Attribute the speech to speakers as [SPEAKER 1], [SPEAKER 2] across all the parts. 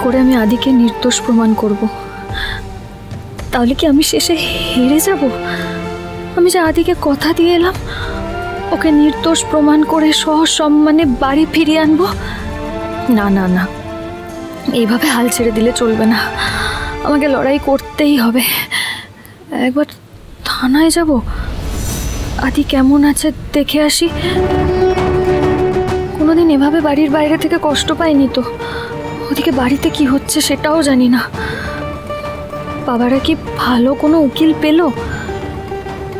[SPEAKER 1] করে আমি আদিকে নির্দোষ প্রমাণ করব? তাহলে কি আমি শেষে হেরে যাব? আমি যে আদিকে কথা দিয়ে এলাম ওকে নির্দোষ প্রমাণ করে সসম্মানে বাড়ি ফিরিয়ে আনবো। না না না, এইভাবে হাল ছেড়ে দিলে চলবে না, আমাকে লড়াই করতেই হবে। একবার থানায় যাব, আদি কেমন আছে দেখে আসি। কোনোদিন এভাবে বাড়ির বাইরে থেকে কষ্ট পাইনি তো, ওদিকে বাড়িতে কি হচ্ছে সেটাও জানি না। বাবারা কি ভালো কোনো উকিল পেল?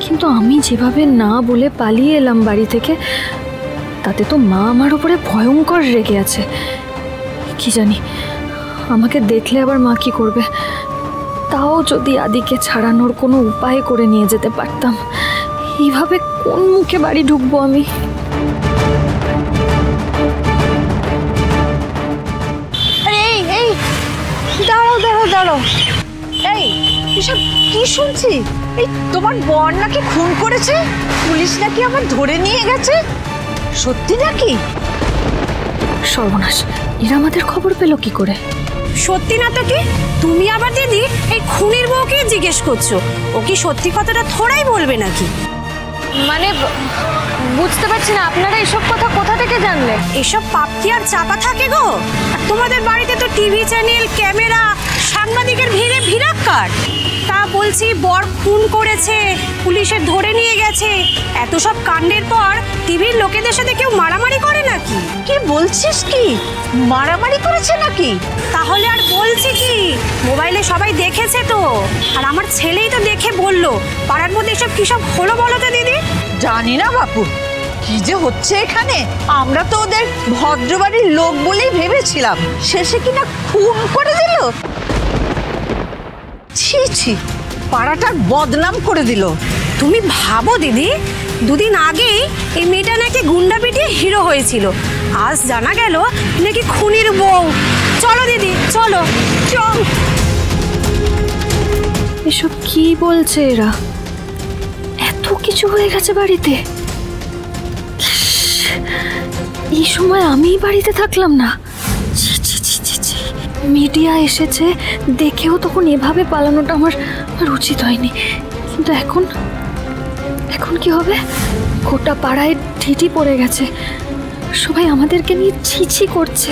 [SPEAKER 1] কিন্তু আমি যেভাবে না বলে পালিয়ে এলাম বাড়ি থেকে, তাতে তো মা আমার উপরে ভয়ঙ্কর রেগে আছে। কি জানি আমাকে দেখলে আবার মা কি করবে। তাও যদি আদিকে ছাড়ানোর কোনো উপায় করে নিয়ে যেতে পারতাম। এইভাবে কোন মুখে বাড়ি ঢুকবো আমি?
[SPEAKER 2] দাঁড়াও দাঁড়াও দাঁড়াও, এই এসব কি শুনছি? এই তোমার বর নাকি খুন করেছে, পুলিশ নাকি আমার ধরে নিয়ে গেছে, সত্যি নাকি?
[SPEAKER 1] সর্বনাশ, এরা আমাদের খবর পেল কি করে?
[SPEAKER 3] সত্যি না তো কি? তুমি আবার দিদি এই খুনির বউকে জিজ্ঞেস করছো, ও কি সত্যি কথাটা থোড়াই বলবে নাকি?
[SPEAKER 1] মানে বুঝতে পারছি না, আপনারা এসব কথা কোথা থেকে জানলে?
[SPEAKER 3] এসব পাপ কি আর চাপা থাকে গো? তোমাদের বাড়িতে তো টিভি চ্যানেল, ক্যামেরা, সাংবাদিকের ভিড়ে ভিড়াক্কার। তা বলছি বর খুন করেছে, পুলিশে ধরে নিয়ে গেছে, এত সব কাণ্ডের পর টিভির লোকেদের সাথে কেউ মারামারি করে নাকি?
[SPEAKER 2] কি বলছিস? কি মারামারি করেছে নাকি?
[SPEAKER 3] তাহলে আর বলছি কি, মোবাইলে সবাই দেখেছে তো, আর আমার ছেলেই তো দেখে বললো। পাড়ার মধ্যে এসব কি সব হলো বলো তো দিদি?
[SPEAKER 2] জানি না বাপু, কি যে হচ্ছে এখানে। আমরা তো ওদের ভদ্রবাড়ির লোক বলেই ভেবেছিলাম, শেষে কিনা খুন করে দিল। ছি ছি, পাড়াটার বদনাম করে দিল।
[SPEAKER 3] তুমি ভাবো দিদি, দুদিন আগেই এই মেয়েটা নাকি গুন্ডা পিটিয়ে হিরো হয়েছিল, আজ জানা গেল নাকি খুনির বউ। চলো দিদি চলো। চল।
[SPEAKER 1] এসব কি বলছে এরা? এত কিছু হয়ে গেছে বাড়িতে। এই সময় আমি বাড়িতে থাকলাম না। মিডিয়া এসেছে দেখেও তখন এভাবে পালানোটা আমার উচিত হয়নি। কিন্তু এখন এখন কি হবে? গোটা পাড়ায় ঢিঠি পড়ে গেছে, সবাই আমাদেরকে নিয়ে ছিছি করছে।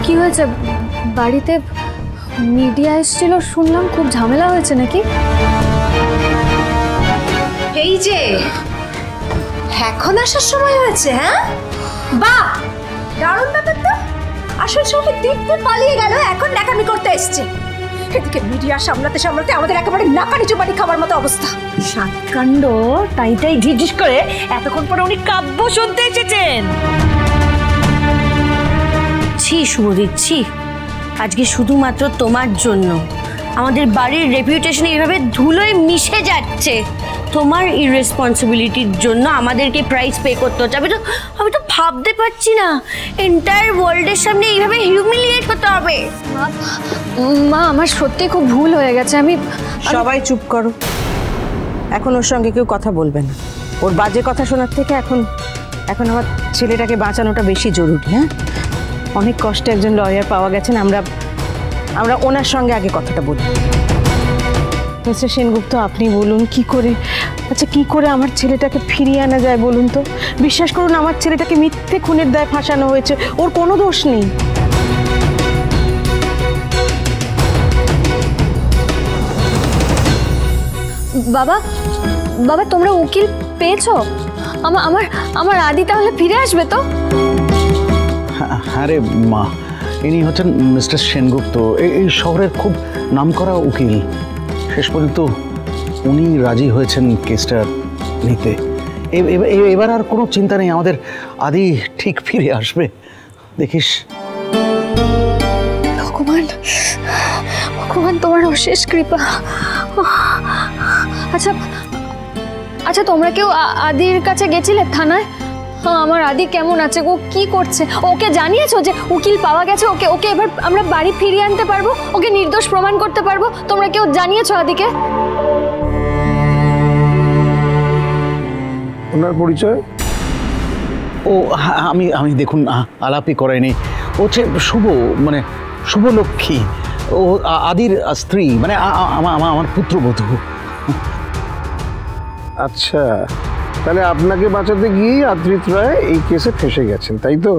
[SPEAKER 1] কি হয়েছে? বাড়িতে মিডিয়া এসেছিল শুনলাম, খুব ঝামেলা হয়েছে নাকি?
[SPEAKER 3] এই যে এখন আসার সময় হয়েছে। হ্যাঁ বাহ, দারুণ ব্যাপার তো। আসল সবাই দেখতে পালিয়ে গেল, এখন দেখামি করতে এসছে। এদিকে মিডিয়া সামলাতে সামলাতে আমাদের একেবারে নাকানি চুপানি খাবার মতো অবস্থা। সাতকাণ্ড তাই তাই ঢিঢিস করে এতক্ষণ পরে উনি কাব্য শুনতে এসেছেন। ছি শুভদীপ, ছি। আজকে শুধুমাত্র তোমার জন্য আমাদের বাড়ির রেপুটেশন এইভাবে ধুলোয় মিশে যাচ্ছে। তোমার ইররেসপন্সিবিলিটির জন্য আমাদেরকে প্রাইস পে করতে হচ্ছে। আমি তো ভাবতে পারছি না এন্টায়ার ওয়ার্ল্ডের সামনে এইভাবে হিউমিলিয়েট হতে হবে।
[SPEAKER 1] মা, আমার সত্যি খুব ভুল হয়ে গেছে। আমি
[SPEAKER 4] সবাই চুপ করো, এখন ওর সঙ্গে কেউ কথা বলবে না। ওর বাজে কথা শোনার থেকে এখন আমার ছেলেটাকে বাঁচানোটা বেশি জরুরি। হ্যাঁ, অনেক কষ্টে একজন লয়ার পাওয়া গেছেন, আমরা ওনার সঙ্গে আগে কথাটা বলি। মিস্টার সেনগুপ্ত, আপনি বলুন কি করে আমার ছেলেটাকে ফিরিয়ে আনা যায় বলুন তো? বিশ্বাস করুন, আমার ছেলেটাকে মিথ্যে খুনের দায়ে ফাঁসানো হয়েছে, ওর কোনো দোষ নেই।
[SPEAKER 1] বাবা, তোমরা উকিল পেয়েছো? আমার আদি তাহলে ফিরে আসবে তো?
[SPEAKER 5] হ্যাঁ রে মা, ইনি হচ্ছেন মিস্টার সেনগুপ্ত, এই শহরের খুব নামকরা উকিল। শেষ পর্যন্ত উনি রাজি হয়েছেন কেসটা নিতে। এবার আর কোনো চিন্তা নেই, আমাদের আদি ঠিক ফিরে আসবে, দেখিস।
[SPEAKER 1] ভগবান তোমার অশেষ কৃপা। আচ্ছা তোমরা কেউ আদির কাছে গেছিলে থানায়? আমার আদি কেমন আছে, ও কি করছে? ওকে জানিয়েছো যে উকিল পাওয়া গেছে, ওকে এবার আমরা বাড়ি ফিরিয়ে আনতে পারবো, ওকে নির্দোষ প্রমাণ করতে পারবো? তোমরা কেউ জানিয়েছো আদিকে?
[SPEAKER 6] ওনার পরিচয়?
[SPEAKER 5] ও আমি আমি দেখুন আলাপই করাইনি। ও হচ্ছে শুভ, মানে শুভলক্ষ্মী। ও আদির স্ত্রী, মানে আমার পুত্রবধূ।
[SPEAKER 6] আচ্ছা, তাহলে আপনাকে বাঁচাতে গিয়েই আদ্রিত রায় এই কেসে ফেসে গেছেন, তাই তো?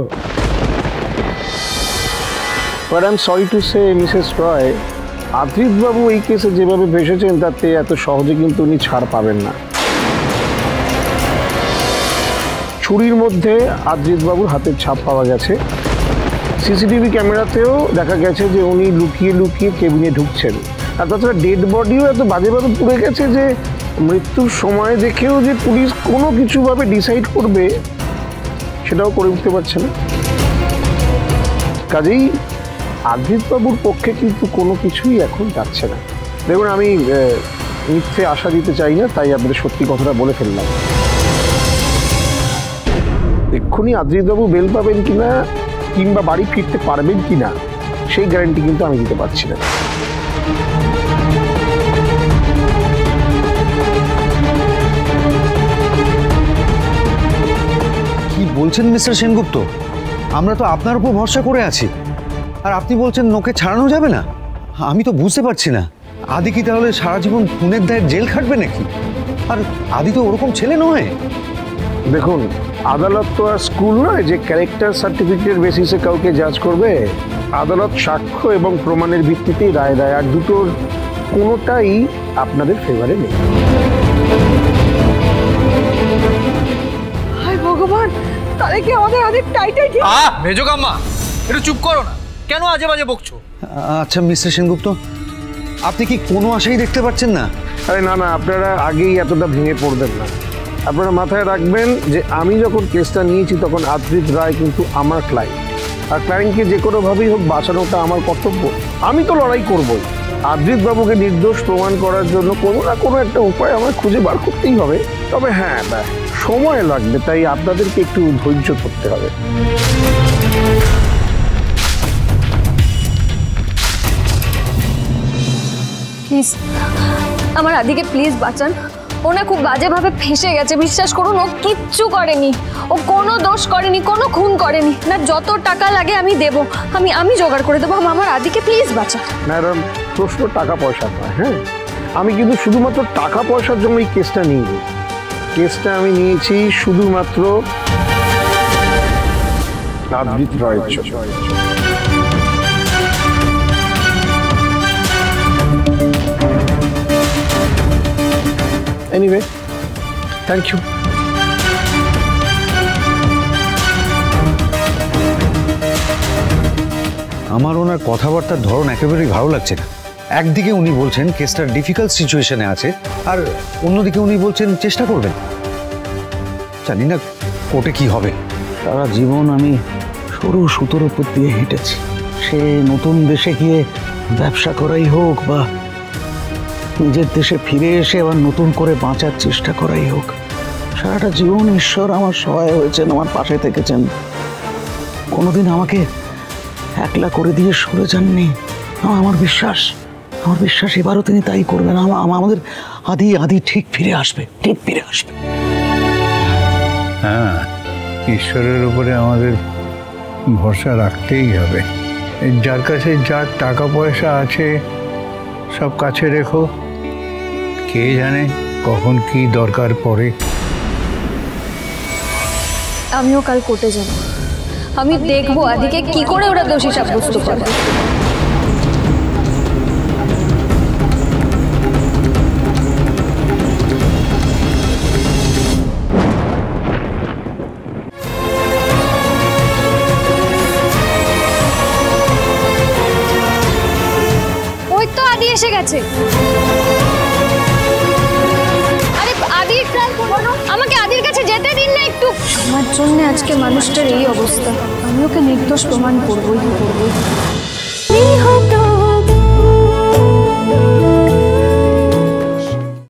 [SPEAKER 6] But I am sorry to say Mrs Roy, Adrit বাবু এই কেসে যেভাবে ফেসেছেন তাতে এত সহজে কিন্তু উনি ছাড় পাবেন না। ছুরির মধ্যে আদ্রিত বাবুর হাতের ছাপ পাওয়া গেছে। সিসিটিভি ক্যামেরাতেও দেখা গেছে যে উনি লুকিয়ে লুকিয়ে কেবিনে ঢুকছেন। আর তাছাড়া ডেড বডিও এত বাজেভাবে পুড়ে গেছে যে মৃত্যুর সময় দেখেও যে পুলিশ কোনো কিছুভাবে ডিসাইড করবে সেটাও করে উঠতে পারছে না। কাজেই আদ্রিত বাবুর পক্ষে কিন্তু কোনো কিছুই এখন যাচ্ছে না। দেখুন, আমি মিথ্যে আশা দিতে চাই না, তাই আপনাদের সত্যি কথাটা বলে ফেললাম। এক্ষুনি আদ্রিত বাবু বেল পাবেন কিনা কিংবা বাড়ি ফিরতে পারবেন কিনা সেই গ্যারান্টি কিন্তু আমি দিতে পারছি না।
[SPEAKER 5] কি বলছেন মিস্টার সেনগুপ্ত? আমরা তো আপনার উপর ভরসা করে আছি, আর আপনি বলছেন নোকে ছাড়ানো যাবে না? আমি তো বুঝতে পারছি না, আদি কি তাহলে সারা জীবন খুনের দায়ে জেল খাটবে নাকি? আর আদি তো ওরকম ছেলে নয়।
[SPEAKER 6] দেখুন, আদালত তো আর স্কুল নয় যে ক্যারেক্টার সার্টিফিকেট বেসিসে কাউকে জাজ করবে। আদালত সাক্ষ্য এবং প্রমাণের ভিত্তিতেই রায় দেয়, আর দুটোর কোনোটাই আপনাদের ফেভারে নেই।
[SPEAKER 2] হায় ভগবান, তাহলে কি আমাদের আদির টাইটাই ঠিক?
[SPEAKER 7] মেজোকাম্মা, একটু চুপ করো না, কেন আজে বাজে বকছো?
[SPEAKER 5] আচ্ছা মিস্টার সেনগুপ্ত, আপনি কি কোনো আশাই দেখতে পাচ্ছেন না?
[SPEAKER 6] আরে না না, আপনারা আগেই এতটা ভেঙে পড়বেন না। আপনারা মাথায় রাখবেন যে আমি যখন কেসটা নিয়েছি তখন আদ্রিত রায় কিন্তু আমার ক্লায়েন্ট, আর ক্লায়েন্টকে যে কোনোভাবেই হোক বাঁচানোটা আমার কর্তব্য। আমি তো লড়াই করবই। আদ্রিত বাবুকে নির্দোষ প্রমাণ করার জন্য কোনো না কোনো একটা উপায় আমার খুঁজে বার করতেই হবে। তবে হ্যাঁ, সময় লাগবে, তাই আপনাদেরকে একটু ধৈর্য ধরতে হবে।
[SPEAKER 1] প্লিজ আমার আদিকে প্লিজ বাঁচান। ও না খুব বাজেভাবে ফেঁসে গেছে, বিশ্বাস করুন। ও কিচ্ছু করেনি, ও কোনো দোষ করেনি, কোনো খুন করেনি। না যত টাকা লাগে আমি দেব, আমি জোগাড় করে দেবো। আমার আদিকে প্লিজ বাঁচান।
[SPEAKER 6] ম্যাডাম, প্রশ্ন টাকা পয়সা নয়। হ্যাঁ, আমি কিন্তু শুধুমাত্র টাকা পয়সার জন্য এই কেসটা নিইনি। কেসটা আমি নিয়েছি শুধুমাত্র আদ্রিত রায়ের জন্য। Anyway, thank you.
[SPEAKER 5] আমার ওনার কথাবার্তার ধরন একেবারেই ভালো লাগছে না। একদিকে উনি বলছেন কেসটা ডিফিকাল্ট সিচুয়েশনে আছে, আর অন্যদিকে উনি বলছেন চেষ্টা করবেন। জানি না কোর্টে কি হবে।
[SPEAKER 8] সারা জীবন আমি সরু সুতোর উপর দিয়ে হেঁটেছি। সে নতুন দেশে গিয়ে ব্যবসা করাই হোক বা নিজের দেশে ফিরে এসে আবার নতুন করে বাঁচার চেষ্টা করাই হোক, সারাটা জীবন ঈশ্বর আমার সহায় হয়েছেন, আমার পাশে থেকেছেন। কোনোদিন আমাকে একলা করে দিয়ে সরে যাননি। আমার বিশ্বাস এবারও তিনি তাই করবেন। আমাদের আদি ঠিক ফিরে আসবে, ঠিক ফিরে আসবে।
[SPEAKER 9] হ্যাঁ, ঈশ্বরের উপরে আমাদের ভরসা রাখতেই হবে। যার কাছে যার টাকা পয়সা আছে সব কাছে রেখো, কে জানে কখন কি দরকার পড়ে।
[SPEAKER 1] আমিও কাল কোর্টে যাব, আমি দেখবো আদিকে কি করে ওরা দোষী সাব্যস্ত করে। ওই তো আদি এসে গেছে। আরে আদির আমাকে আদির কাছে যেতে দিন না একটু। আমার জন্য আজকে মানুষটার এই অবস্থা, আমি ওকে নির্দোষ প্রমাণ করবই।